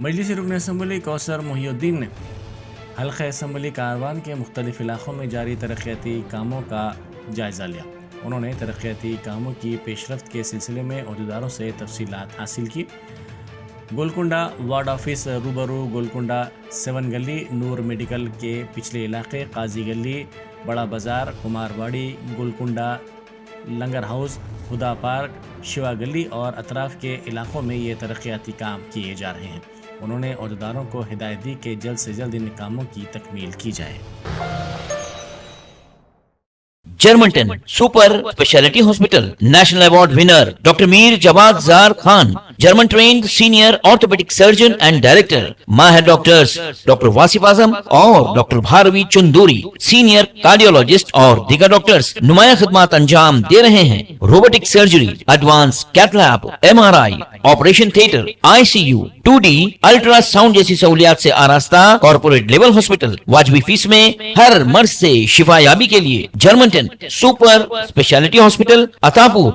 مجلس رکن اسمبلی کوثر محی الدین نے حلقہ اسمبلی کاروان کے مختلف علاقوں میں جاری ترقیاتی کاموں کا جائزہ لیا۔ انہوں نے ترقیاتی کاموں کی پیش رفت کے سلسلے میں عہدیداروں سے تفصیلات حاصل کی۔ گولکنڈہ وارڈ آفس روبرو گولکنڈہ 7 گلی، نور میڈیکل کے پچھلے علاقے، قاضی گلی، بڑا بازار، کمار واڑی، گولکنڈہ لنگر ہاؤس، خدا پارک، شیوا گلی اور اطراف کے علاقوں میں یہ ترقیاتی کام کیے جا رہے ہیں۔ انہوں نے عہدیداروں کو ہدایت دی کہ جلد سے جلد ان کاموں کی تکمیل کی جائے۔ جرمنٹن super speciality hospital national award winner doctor Mir Jawad Zar Khan, German trained senior orthopaedic surgeon and director, ماہر ڈاکٹرز ڈاکٹر واصف اعظم اور doctor Bharavi Chanduri, senior cardiologist اور دیگر ڈاکٹرز نمایاں خدمات انجام دے رہے ہیں۔ Robotic surgery, advance cath lab, MRI، operation theatre, ICU، 2D ultrasound جیسی سہولیات سے آراستہ کارپوریٹ لیول ہاسپٹل، واجبی فیس میں ہر مرض سے شفا یابی کے لیے جرمنٹن سپر اسپیشلٹی ہاسپٹل، عطا پور۔